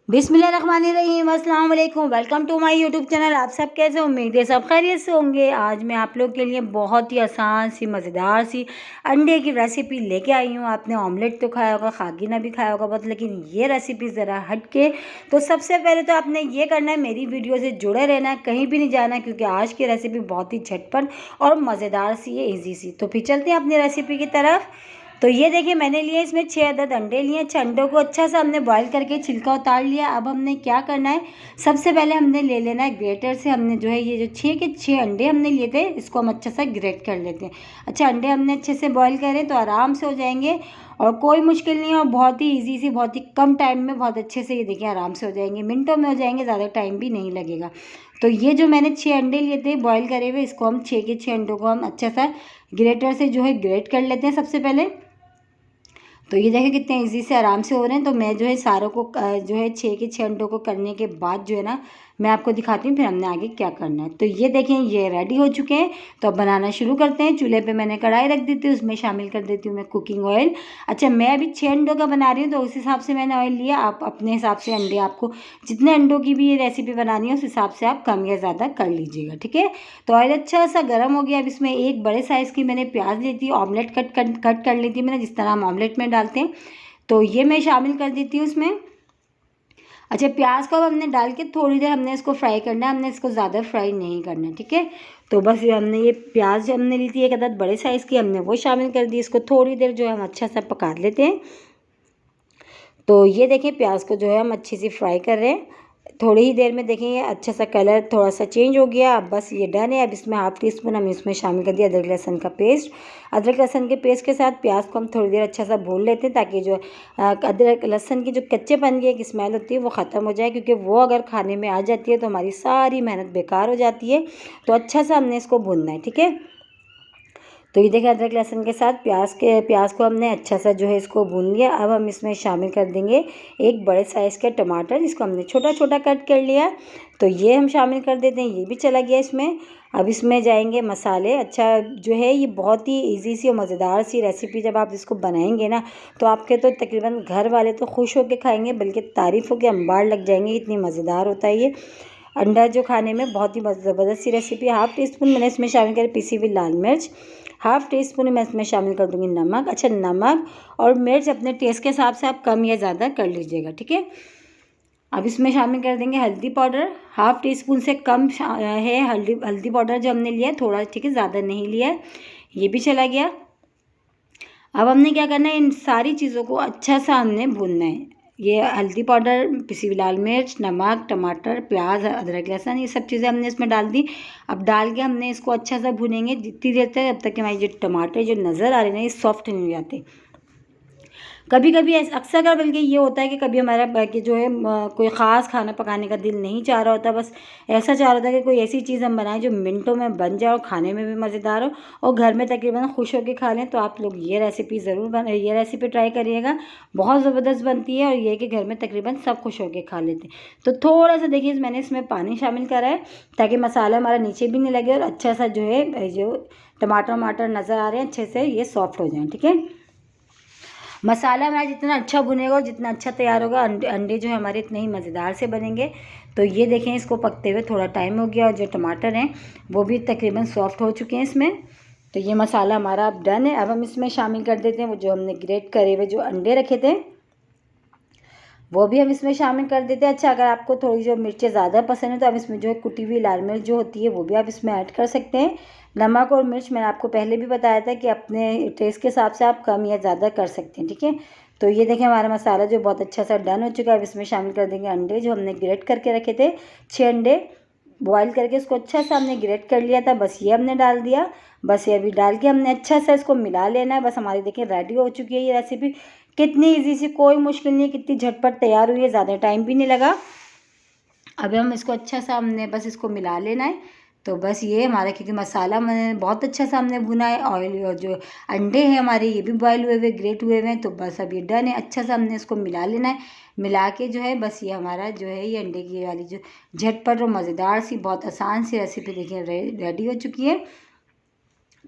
बिस्मिल्लाहिर्रहमानिर्रहीम, अस्सलाम वालेकुम। Welcome to my YouTube channel. आप सब कैसे? उम्मीद है सब खैरियत से होंगे। आज मैं आप लोग के लिए बहुत ही आसान सी मज़ेदार सी अंडे की रेसिपी लेके आई हूँ। आपने ऑमलेट तो खाया होगा, खागीना भी खाया होगा बहुत, लेकिन ये रेसिपी ज़रा हट के। तो सबसे पहले तो आपने ये करना है, मेरी वीडियो से जुड़े रहना है, कहीं भी नहीं जाना, क्योंकि आज की रेसिपी बहुत ही झटपट और मज़ेदार सी है, ईजी सी। तो फिर चलते हैं अपनी रेसिपी की तरफ। तो ये देखिए, मैंने लिए इसमें 6 अदद अंडे लिए। 6 अंडों को अच्छा सा हमने बॉईल करके छिलका उतार लिया। अब हमने क्या करना है, सबसे पहले हमने ले लेना है ग्रेटर से। हमने जो है ये जो 6 के 6 अंडे हमने लिए थे, इसको हम अच्छा सा ग्रेट कर लेते हैं। अच्छा, अंडे हमने अच्छे से बॉईल करें तो आराम से हो जाएंगे और कोई मुश्किल नहीं है, और बहुत ही ईजी सी, बहुत ही कम टाइम में बहुत अच्छे से ये देखिए आराम से हो जाएंगे, मिनटों में हो जाएंगे, ज़्यादा टाइम भी नहीं लगेगा। तो ये जो मैंने 6 अंडे लिए थे बॉईल करे हुए, इसको हम 6 के 6 अंडों को हम अच्छा सा ग्रेटर से जो है ग्रेट कर लेते हैं सबसे पहले। तो ये देखें कितने इजी से आराम से हो रहे हैं। तो मैं जो है सारों को जो है 6 के 6 अंडों को करने के बाद जो है ना, मैं आपको दिखाती हूँ फिर हमने आगे क्या करना है। तो ये देखें, ये रेडी हो चुके हैं। तो अब बनाना शुरू करते हैं। चूल्हे पे मैंने कढ़ाई रख दी थी, उसमें शामिल कर देती हूँ मैं कुकिंग ऑयल। अच्छा, मैं अभी 6 अंडों का बना रही हूँ, तो उस हिसाब से मैंने ऑयल लिया। आप अपने हिसाब से अंडे, आपको जितने अंडों की भी ये रेसिपी बनानी है उस हिसाब से आप कम या ज़्यादा कर लीजिएगा, ठीक है। तो ऑयल अच्छा सा गर्म हो गया। अब इसमें एक बड़े साइज़ की मैंने प्याज ली थी, ऑमलेट कट कर ली थी मैंने, जिस तरह हम ऑमलेट में डालते हैं। तो ये मैं शामिल कर देती हूँ इसमें। अच्छा, प्याज को अब हमने डाल के थोड़ी देर हमने इसको फ्राई करना है, हमने इसको ज़्यादा फ्राई नहीं करना, ठीक है। तो बस ये हमने ये प्याज हमने ली थी एक अदद बड़े साइज़ की, हमने वो शामिल कर दी। इसको थोड़ी देर जो है हम अच्छा सा पका लेते हैं। तो ये देखिए, प्याज को जो है हम अच्छी सी फ्राई कर रहे हैं। थोड़ी ही देर में देखेंगे अच्छा सा कलर थोड़ा सा चेंज हो गया। अब बस ये डन है। अब इसमें हाफ़ टी स्पून हम इसमें शामिल कर दिया अदरक लहसुन का पेस्ट। अदरक लहसुन के पेस्ट के साथ प्याज को हम थोड़ी देर अच्छा सा भून लेते हैं, ताकि जो अदरक लहसुन की जो कच्चेपन की एक स्मेल होती है वो ख़त्म हो जाए, क्योंकि वो अगर खाने में आ जाती है तो हमारी सारी मेहनत बेकार हो जाती है। तो अच्छा सा हमने इसको भूनना है, ठीक है। तो ये देखिए, अदरक लहसुन के साथ प्याज को हमने अच्छा सा जो है इसको भून लिया। अब हम इसमें शामिल कर देंगे एक बड़े साइज़ का टमाटर, जिसको हमने छोटा छोटा कट कर लिया। तो ये हम शामिल कर देते हैं, ये भी चला गया इसमें। अब इसमें जाएंगे मसाले। अच्छा, जो है ये बहुत ही इजी सी और मज़ेदार सी रेसिपी, जब आप इसको बनाएंगे ना तो आपके तो तकरीबन घर वाले तो खुश होकर खाएंगे, बल्कि तारीफ़ों के अंबार लग जाएंगे, इतनी मज़ेदार होता है ये अंडा, जो खाने में बहुत ही ज़बरदस्त सी रेसिपी। हाफ़ टी स्पून मैंने इसमें शामिल करी पिसी हुई लाल मिर्च। हाफ़ टी स्पून मैं इसमें शामिल कर दूँगी नमक। अच्छा, नमक और मिर्च अपने टेस्ट के हिसाब से आप कम या ज़्यादा कर लीजिएगा, ठीक है। अब इसमें शामिल कर देंगे हल्दी पाउडर। हाफ़ टी स्पून से कम है हल्दी पाउडर जो हमने लिया है, थोड़ा, ठीक है, ज़्यादा नहीं लिया है। ये भी चला गया। अब हमने क्या करना है, इन सारी चीज़ों को अच्छा सा हमने भूनना है। ये हल्दी पाउडर, पिसी हुई लाल मिर्च, नमक, टमाटर, प्याज, अदरक लहसुन, ये सब चीज़ें हमने इसमें डाल दी। अब डाल के हमने इसको अच्छा सा भूनेंगे जितनी देर तक, जब तक कि हमारे जो टमाटर जो नज़र आ रहे हैं ना, ये सॉफ्ट नहीं हो जाते। कभी कभी अक्सर का बल्कि ये होता है कि कभी हमारा कि जो है कोई ख़ास खाना पकाने का दिल नहीं चाह रहा होता, बस ऐसा चाह रहा होता है कि कोई ऐसी चीज़ हम बनाएं जो मिनटों में बन जाए और खाने में भी मज़ेदार हो और घर में तकरीबन खुश होकर खा लें। तो आप लोग ये रेसिपी ट्राई करिएगा, बहुत ज़बरदस्त बनती है, और ये कि घर में तकरीबन सब खुश होकर खा लेते हैं। तो थोड़ा सा देखिए, मैंने इसमें पानी शामिल करा है, ताकि मसाला हमारा नीचे भी नहीं लगे और अच्छा सा जो है जो टमाटर नज़र आ रहे हैं अच्छे से ये सॉफ्ट हो जाएँ, ठीक है। मसाला हमारा जितना अच्छा भुनेगा और जितना अच्छा तैयार होगा, अंडे जो है हमारे इतने ही मज़ेदार से बनेंगे। तो ये देखें, इसको पकते हुए थोड़ा टाइम हो गया और जो टमाटर हैं वो भी तकरीबन सॉफ्ट हो चुके हैं इसमें। तो ये मसाला हमारा अब डन है। अब हम इसमें शामिल कर देते हैं वो जो हमने ग्रेट करे हुए जो अंडे रखे थे, वो भी हम इसमें शामिल कर देते हैं। अच्छा, अगर आपको थोड़ी जो मिर्चें ज़्यादा पसंद है तो आप इसमें जो है कुटी हुई लाल मिर्च जो होती है वो भी आप इसमें ऐड कर सकते हैं। नमक और मिर्च मैंने आपको पहले भी बताया था कि अपने टेस्ट के हिसाब से आप कम या ज़्यादा कर सकते हैं, ठीक है। तो ये देखें, हमारा मसाला जो बहुत अच्छा सा डन हो चुका है। अब इसमें शामिल कर देंगे अंडे जो हमने ग्रेट करके रखे थे। 6 अंडे बॉयल करके इसको अच्छा सा हमने ग्रेट कर लिया था, बस ये हमने डाल दिया। बस ये अभी डाल के हमने अच्छा सा इसको मिला लेना है। बस हमारी देखिए रेडी हो चुकी है ये रेसिपी। कितनी इजी सी, कोई मुश्किल नहीं, कितनी झटपट तैयार हुई है, ज़्यादा टाइम भी नहीं लगा। अब हम इसको अच्छा सा हमने बस इसको मिला लेना है। तो बस ये हमारा, क्योंकि मसाला मैंने बहुत अच्छा सा हमने भुना है, ऑयल और जो अंडे हैं हमारे ये भी बॉयल हुए हुए ग्रेट हुए हुए हैं। तो बस अब ये डन है, अच्छा सा हमने इसको मिला लेना है। मिला के जो है बस ये हमारा जो है ये अंडे की वाली जो झटपट और मज़ेदार सी बहुत आसान सी रेसिपी देखिए रेडी हो चुकी है।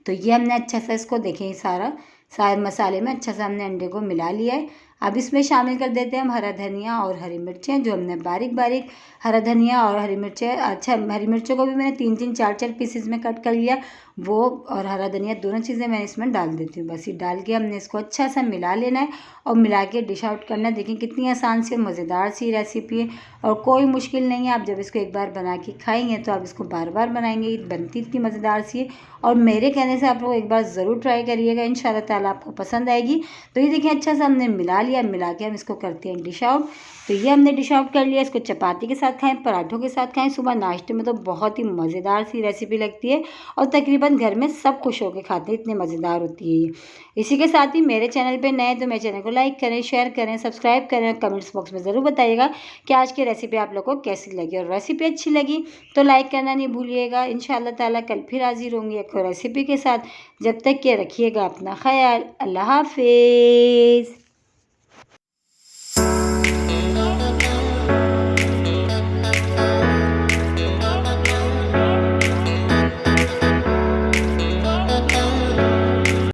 तो ये हमने अच्छा सा इसको देखें सारे मसाले में अच्छा सा हमने अंडे को मिला लिया है। अब इसमें शामिल कर देते हैं हम हरा धनिया और हरी मिर्चें, जो हमने बारीक बारीक हरा धनिया और हरी मिर्चें, अच्छा हरी मिर्चों को भी मैंने 3-3 4-4 पीसेज में कट कर लिया, वो और हरा धनिया दोनों चीज़ें मैं इसमें डाल देती हूँ। बस ये डाल के हमने इसको अच्छा सा मिला लेना है और मिला के डिश आउट करना है। देखिए कितनी आसान सी मज़ेदार सी रेसिपी है और कोई मुश्किल नहीं है। आप जब इसको एक बार बना के खाएंगे तो आप इसको बार बार बनाएंगे, बनती इतनी मज़ेदार सी है। और मेरे कहने से आप लोग एक बार ज़रूर ट्राई करिएगा, इंशाल्लाह ताला आपको पसंद आएगी। तो ये देखिए अच्छा सा हमने मिला लिया, मिला के हम इसको करते हैं डिश आउट। तो ये हमने डिश आउट कर लिया। इसको चपाती के साथ खाएं, पराठों के साथ खाएं, सुबह नाश्ते में तो बहुत ही मज़ेदार सी रेसिपी लगती है और तकरीबन घर में सब खुश होकर खाते हैं, इतनी मज़ेदार होती है ये। इसी के साथ ही मेरे चैनल पे नए तो मेरे चैनल को लाइक करें, शेयर करें, सब्सक्राइब करें और कमेंट्स बॉक्स में ज़रूर बताइएगा कि आज की रेसिपी आप लोग को कैसी लगी। और रेसिपी अच्छी लगी तो लाइक करना नहीं भूलिएगा। इंशाल्लाह ताला कल फिर हाजिर होंगी एक और रेसिपी के साथ। जब तक के रखिएगा अपना ख्याल। अल्लाह हाफिज़।